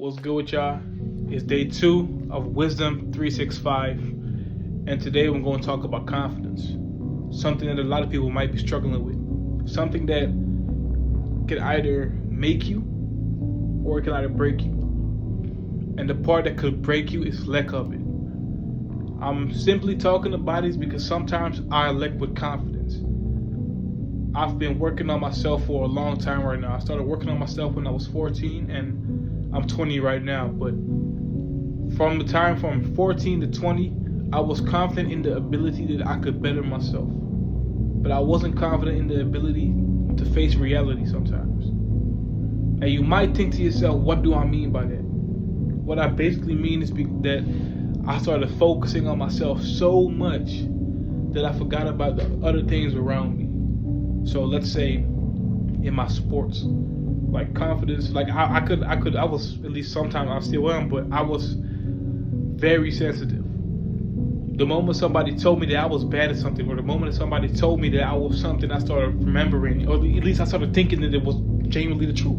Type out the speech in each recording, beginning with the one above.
What's good with y'all? It's day 2 of Wisdom365, and today we're going to talk about confidence. Something that a lot of people might be struggling with. Something that can either make you or it can either break you. And the part that could break you is lack of it. I'm simply talking about this because sometimes I lack with confidence. I've been working on myself for a long time right now. I started working on myself when I was 14 and I'm 20 right now, but from the time from 14 to 20, I was confident in the ability that I could better myself. But I wasn't confident in the ability to face reality sometimes. And you might think to yourself, what do I mean by that? What I basically mean is that I started focusing on myself so much that I forgot about the other things around me. So let's say in my sports, like confidence, like I was, at least sometimes I still am, but I was very sensitive. The moment somebody told me that I was bad at something, or the moment that somebody told me that I was something, I started remembering, or at least I started thinking that it was genuinely the truth.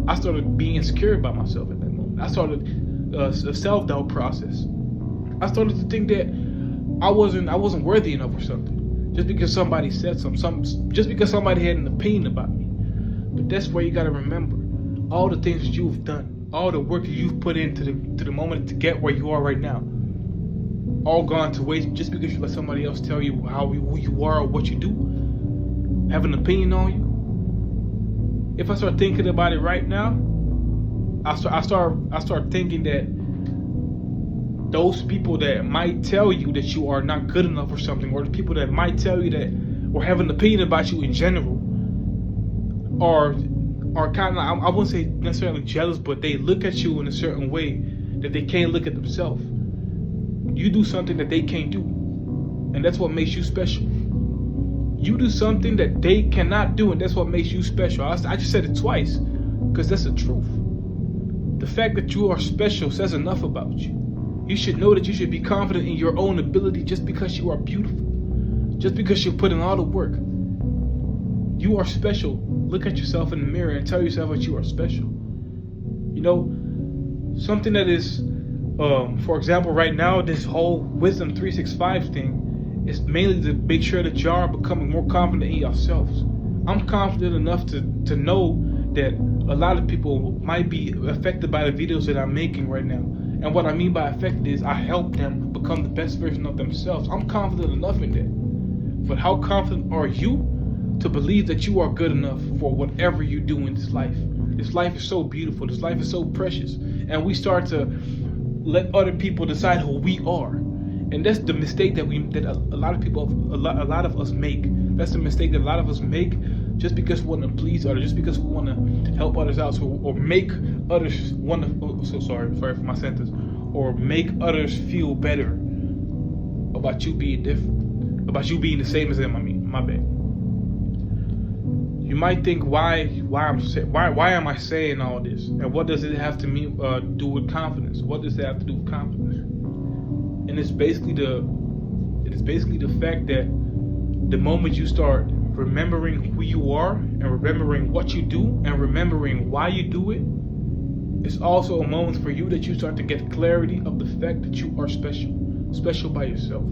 I started being insecure about myself at that moment. I started a self-doubt process. I started to think that I wasn't worthy enough or something, just because somebody said something, just because somebody had an opinion about me. But that's where you gotta remember all the things that you've done, all the work that you've put into the moment to get where you are right now, all gone to waste just because you let somebody else tell you who you are or what you do, have an opinion on you. If I start thinking about it right now, I start thinking that those people that might tell you that you are not good enough or something, or the people that might tell you that, or have an opinion about you in general, are kind of, I wouldn't say necessarily jealous, but they look at you in a certain way that they can't look at themselves. You do something that they can't do, and that's what makes you special. You do something that they cannot do, and that's what makes you special. I just said it twice because that's the truth. The fact that you are special says enough about you. You should know that you should be confident in your own ability just because you are beautiful, just because you put in all the work. You are special. Look at yourself in the mirror and tell yourself that you are special. You know, something that is, for example, right now, this whole Wisdom365 thing is mainly to make sure that you are becoming more confident in yourselves. I'm confident enough to know that a lot of people might be affected by the videos that I'm making right now. And what I mean by affected is I help them become the best version of themselves. I'm confident enough in that. But how confident are you to believe that you are good enough for whatever you do in this life? This life is so beautiful. This life is so precious. And we start to let other people decide who we are. And that's the mistake that a lot of us make. That's the mistake that a lot of us make just because we want to please others, just because we want to help others out, or make others want to, sorry for my sentence, or make others feel better about you being different, about you being the same as them. I mean, my bad. You might think, why am I saying all this, and what does it have to do with confidence? What does it have to do with confidence? And it's basically the fact that the moment you start remembering who you are, and remembering what you do, and remembering why you do it, it's also a moment for you that you start to get clarity of the fact that you are special by yourself.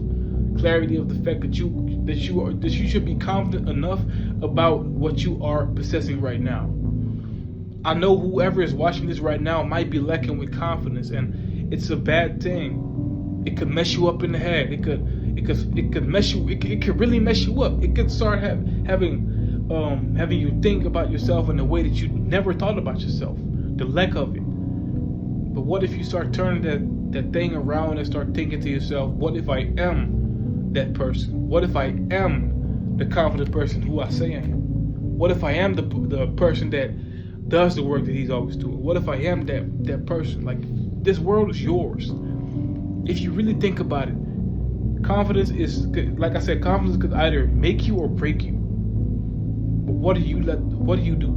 Clarity of the fact that you should be confident enough about what you are possessing right now. I know whoever is watching this right now might be lacking with confidence, and it's a bad thing. It could mess you up in the head. It could mess you. It could really mess you up. It could start having you think about yourself in a way that you never thought about yourself. The lack of it. But what if you start turning that thing around and start thinking to yourself, what if I am that person? What if I am the confident person who I say I am? What if I am the person that does the work that he's always doing? What if I am that person? Like, this world is yours. If you really think about it, confidence is, like I said, confidence could either make you or break you. But what do you do?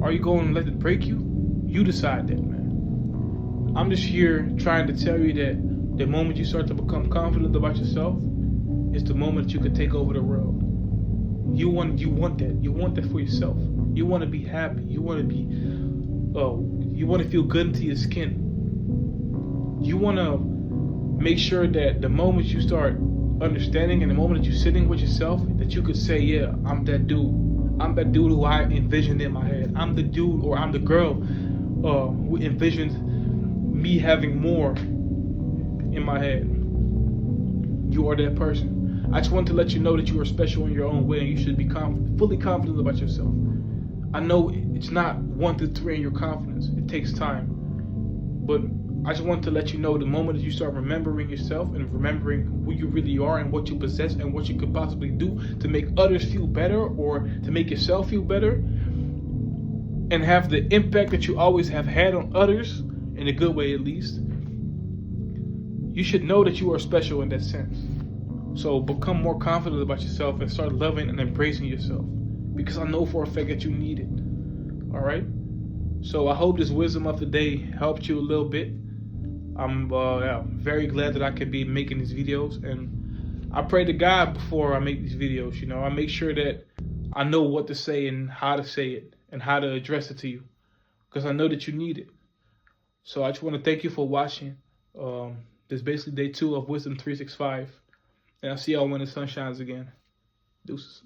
Are you going to let it break you? You decide that, man. I'm just here trying to tell you that the moment you start to become confident about yourself is the moment that you can take over the world. You want that. You want that for yourself. You want to be happy. You want to You want to feel good into your skin. You want to make sure that the moment you start understanding and the moment that you're sitting with yourself, that you could say, yeah, I'm that dude. I'm that dude who I envisioned in my head. I'm the dude or I'm the girl who envisioned me having more in my head. You are that person. I just want to let you know that you are special in your own way, and you should be fully confident about yourself. I know it's not 1 to 3 in your confidence. It takes time. But I just want to let you know, the moment that you start remembering yourself and remembering who you really are and what you possess and what you could possibly do to make others feel better or to make yourself feel better and have the impact that you always have had on others, in a good way at least, you should know that you are special in that sense. So become more confident about yourself and start loving and embracing yourself, because I know for a fact that you need it. All right? So I hope this wisdom of the day helped you a little bit. I'm very glad that I can be making these videos, and I pray to God before I make these videos. You know, I make sure that I know what to say and how to say it and how to address it to you, because I know that you need it. So I just want to thank you for watching. This is basically day 2 of Wisdom 365, and I'll see y'all when the sun shines again. Deuces.